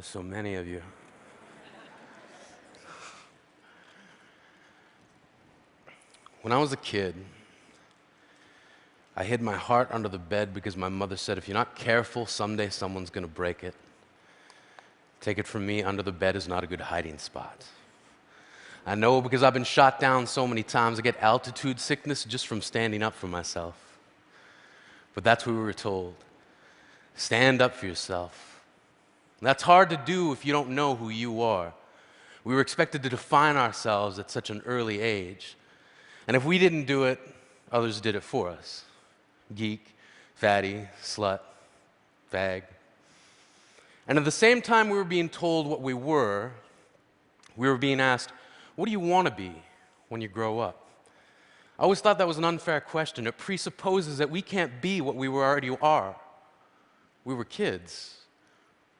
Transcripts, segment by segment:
There's so many of you. When I was a kid, I hid my heart under the bed because my mother said, if you're not careful, someday someone's going to break it. Take it from me, under the bed is not a good hiding spot. I know because I've been shot down so many times, I get altitude sickness just from standing up for myself. But that's what we were told. Stand up for yourself. And that's hard to do if you don't know who you are. We were expected to define ourselves at such an early age. And if we didn't do it, others did it for us. Geek, fatty, slut, fag. And at the same time we were being told what we were being asked, what do you want to be when you grow up? I always thought that was an unfair question. It presupposes that we can't be what we already are. We were kids.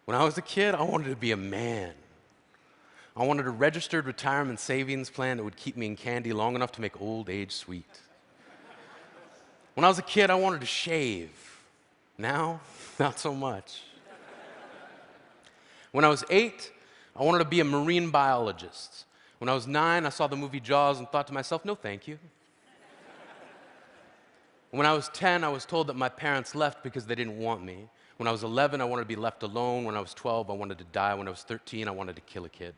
When I was a kid, I wanted to be a man. I wanted a registered retirement savings plan that would keep me in candy long enough to make old age sweet. When I was a kid, I wanted to shave. Now, not so much. When I was 8, I wanted to be a marine biologist. When I was 9, I saw the movie Jaws and thought to myself, no thank you. When I was 10, I was told that my parents left because they didn't want me. When I was 11, I wanted to be left alone. When I was 12, I wanted to die. When I was 13, I wanted to kill a kid.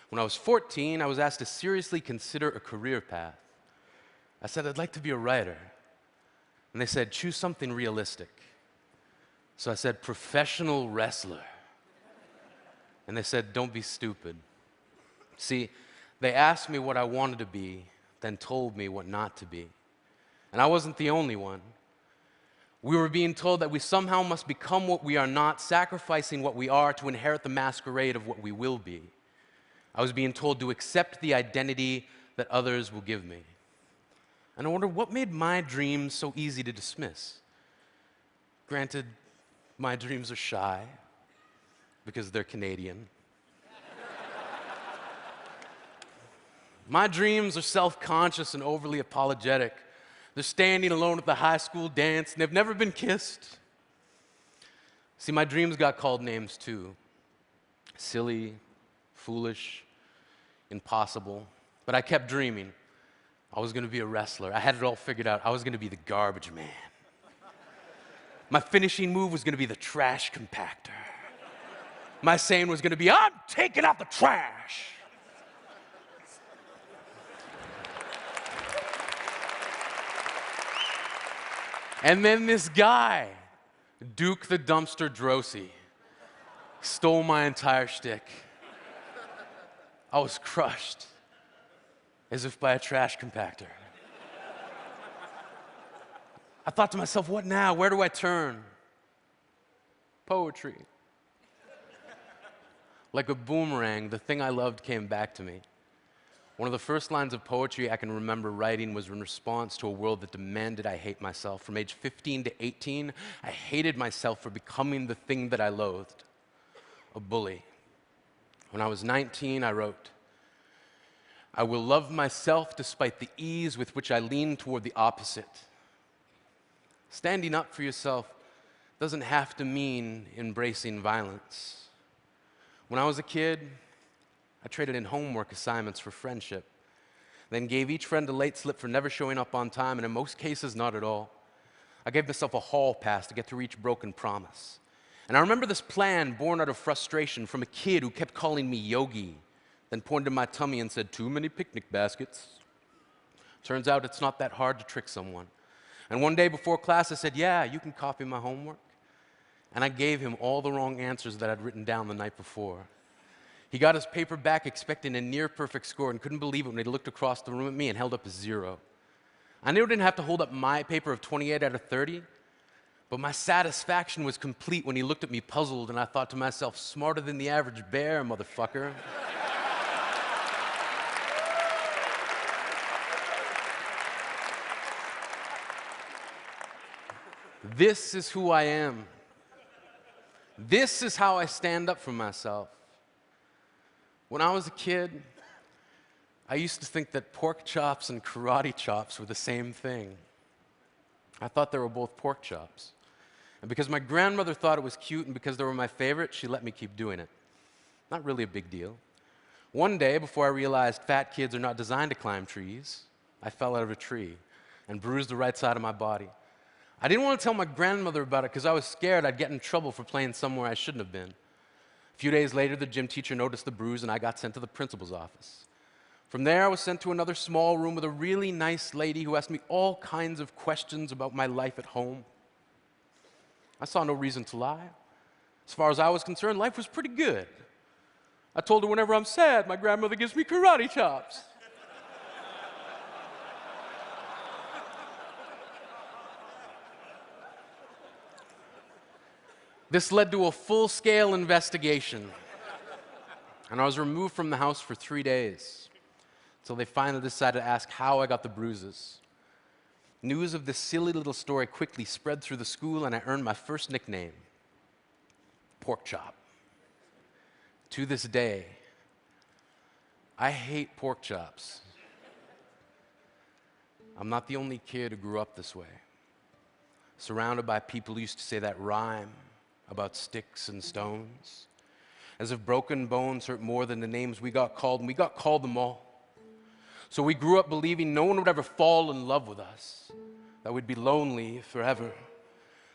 When I was 14, I was asked to seriously consider a career path. I said, I'd like to be a writer. And they said, choose something realistic. So I said, professional wrestler. And they said, don't be stupid. See, they asked me what I wanted to be, then told me what not to be. And I wasn't the only one. We were being told that we somehow must become what we are not, sacrificing what we are to inherit the masquerade of what we will be. I was being told to accept the identity that others will give me. And I wonder what made my dreams so easy to dismiss. Granted, my dreams are shy because they're Canadian. My dreams are self-conscious and overly apologetic. They're standing alone at the high school dance, and they've never been kissed. See, my dreams got called names too. Silly, foolish, impossible. But I kept dreaming. I was going to be a wrestler. I had it all figured out. I was going to be the garbage man. My finishing move was going to be the trash compactor. My saying was going to be, I'm taking out the trash. And then this guy, Duke the Dumpster Drosy, stole my entire shtick. I was crushed, as if by a trash compactor. I thought to myself, what now? Where do I turn? Poetry. Like a boomerang, the thing I loved came back to me. One of the first lines of poetry I can remember writing was in response to a world that demanded I hate myself. From age 15 to 18, I hated myself for becoming the thing that I loathed, a bully. When I was 19, I wrote, I will love myself despite the ease with which I lean toward the opposite. Standing up for yourself doesn't have to mean embracing violence. When I was a kid, I traded in homework assignments for friendship, then gave each friend a late slip for never showing up on time, and in most cases, not at all. I gave myself a hall pass to get through each broken promise. And I remember this plan born out of frustration from a kid who kept calling me Yogi, then pointed to my tummy and said, too many picnic baskets. Turns out it's not that hard to trick someone. And one day before class, I said, yeah, you can copy my homework. And I gave him all the wrong answers that I'd written down the night before. He got his paper back expecting a near-perfect score and couldn't believe it when he looked across the room at me and held up a 0. I knew I didn't have to hold up my paper of 28 out of 30, but my satisfaction was complete when he looked at me puzzled, and I thought to myself, smarter than the average bear, motherfucker. This is who I am. This is how I stand up for myself. When I was a kid, I used to think that pork chops and karate chops were the same thing. I thought they were both pork chops. And because my grandmother thought it was cute and because they were my favorite, she let me keep doing it. Not really a big deal. One day, before I realized fat kids are not designed to climb trees, I fell out of a tree and bruised the right side of my body. I didn't want to tell my grandmother about it because I was scared I'd get in trouble for playing somewhere I shouldn't have been. A few days later, the gym teacher noticed the bruise and I got sent to the principal's office. From there, I was sent to another small room with a really nice lady who asked me all kinds of questions about my life at home. I saw no reason to lie. As far as I was concerned, life was pretty good. I told her whenever I'm sad, my grandmother gives me karate chops. This led to a full-scale investigation, and I was removed from the house for 3 days, until they finally decided to ask how I got the bruises. News of this silly little story quickly spread through the school, and I earned my first nickname, Pork Chop. To this day, I hate pork chops. I'm not the only kid who grew up this way, surrounded by people who used to say that rhyme about sticks and stones, as if broken bones hurt more than the names we got called, and we got called them all. So we grew up believing no one would ever fall in love with us, that we'd be lonely forever,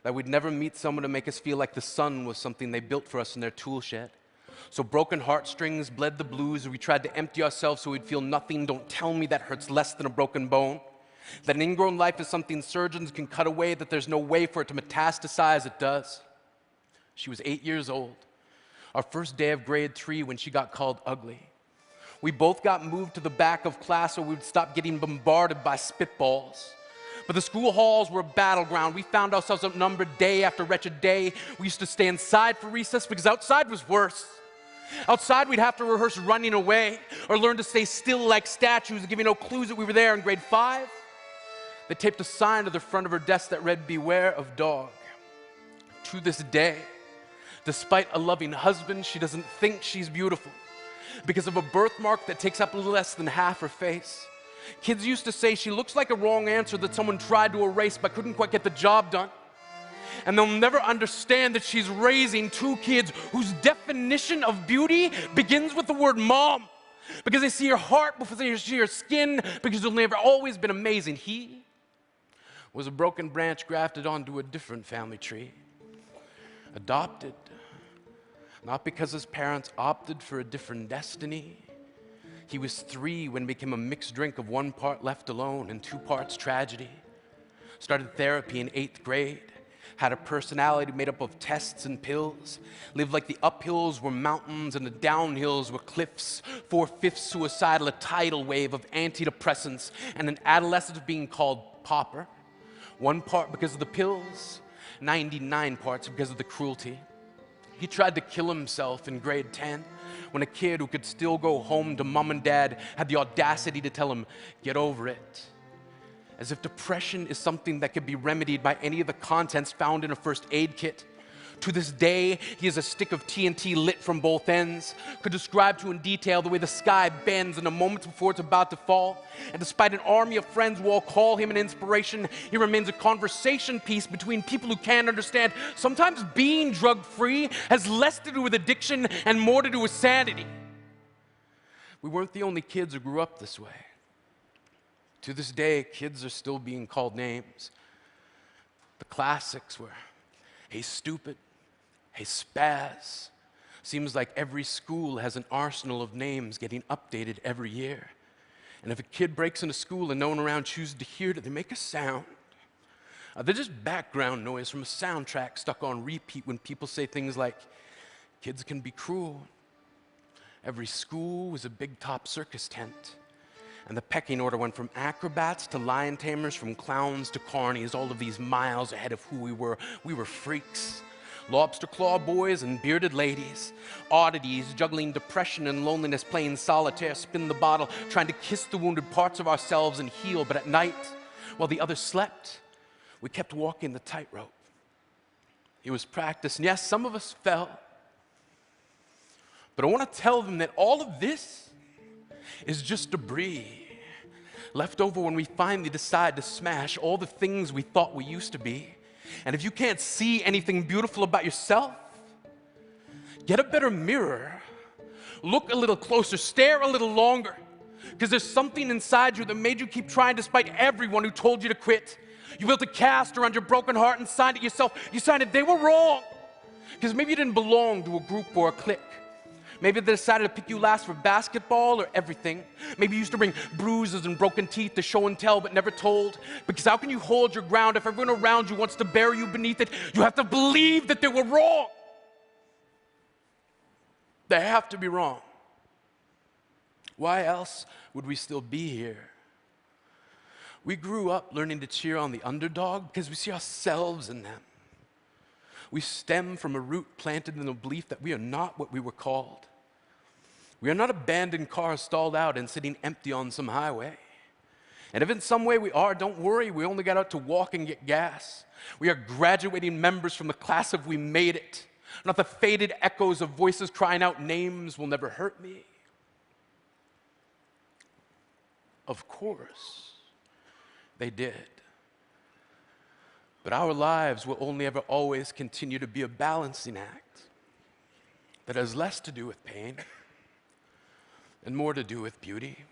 that we'd never meet someone to make us feel like the sun was something they built for us in their tool shed. So broken heartstrings bled the blues, and we tried to empty ourselves so we'd feel nothing. Don't tell me that hurts less than a broken bone. That an ingrown life is something surgeons can cut away, that there's no way for it to metastasize, it does. She was 8 years old, our first day of grade 3 when she got called ugly. We both got moved to the back of class so we would stop getting bombarded by spitballs. But the school halls were a battleground. We found ourselves outnumbered day after wretched day. We used to stay inside for recess because outside was worse. Outside, we'd have to rehearse running away or learn to stay still like statues, giving no clues that we were there. In grade 5, they taped a sign to the front of her desk that read, "Beware of dog." To this day, despite a loving husband, she doesn't think she's beautiful because of a birthmark that takes up a little less than half her face. Kids used to say she looks like a wrong answer that someone tried to erase but couldn't quite get the job done. And they'll never understand that she's raising 2 kids whose definition of beauty begins with the word mom, because they see her heart before they see her skin, because she'll never always been amazing. He was a broken branch grafted onto a different family tree, adopted, not because his parents opted for a different destiny. He was 3 when it became a mixed drink of 1 part left alone and 2 parts tragedy. Started therapy in 8th grade. Had a personality made up of tests and pills. Lived like the uphills were mountains and the downhills were cliffs. 4/5 suicidal, a tidal wave of antidepressants, and an adolescent being called pauper. 1 part because of the pills, 99 parts because of the cruelty. He tried to kill himself in grade 10 when a kid who could still go home to mom and dad had the audacity to tell him, "Get over it." As if depression is something that could be remedied by any of the contents found in a first aid kit. To this day, he has a stick of TNT lit from both ends, could describe to in detail the way the sky bends in a moment before it's about to fall. And despite an army of friends who all call him an inspiration, he remains a conversation piece between people who can't understand. Sometimes being drug-free has less to do with addiction and more to do with sanity. We weren't the only kids who grew up this way. To this day, kids are still being called names. The classics were, "Hey stupid," "Hey spaz." Seems like every school has an arsenal of names getting updated every year. And if a kid breaks into school and no one around chooses to hear it, they make a sound. They're just background noise from a soundtrack stuck on repeat when people say things like, "Kids can be cruel." Every school was a big top circus tent. And the pecking order went from acrobats to lion tamers, from clowns to carnies, all of these miles ahead of who we were. We were freaks. Lobster claw boys and bearded ladies. Oddities, juggling depression and loneliness, playing solitaire, spin the bottle, trying to kiss the wounded parts of ourselves and heal. But at night, while the others slept, we kept walking the tightrope. It was practice, and yes, some of us fell. But I want to tell them that all of this is just debris left over when we finally decide to smash all the things we thought we used to be And if you can't see anything beautiful about yourself, get a better mirror, look a little closer, stare a little longer, because there's something inside you that made you keep trying despite everyone who told you to quit. You built a cast around your broken heart and signed it yourself. You signed it, they were wrong. Because maybe you didn't belong to a group or a clique. Maybe they decided to pick you last for basketball or everything. Maybe you used to bring bruises and broken teeth to show and tell but never told. Because how can you hold your ground if everyone around you wants to bury you beneath it? You have to believe that they were wrong. They have to be wrong. Why else would we still be here? We grew up learning to cheer on the underdog because we see ourselves in them. We stem from a root planted in the belief that we are not what we were called. We are not abandoned cars stalled out and sitting empty on some highway. And if in some way we are, don't worry, we only got out to walk and get gas. We are graduating members from the class of we made it, not the faded echoes of voices crying out names will never hurt me. Of course, they did. But our lives will only ever always continue to be a balancing act that has less to do with pain and more to do with beauty.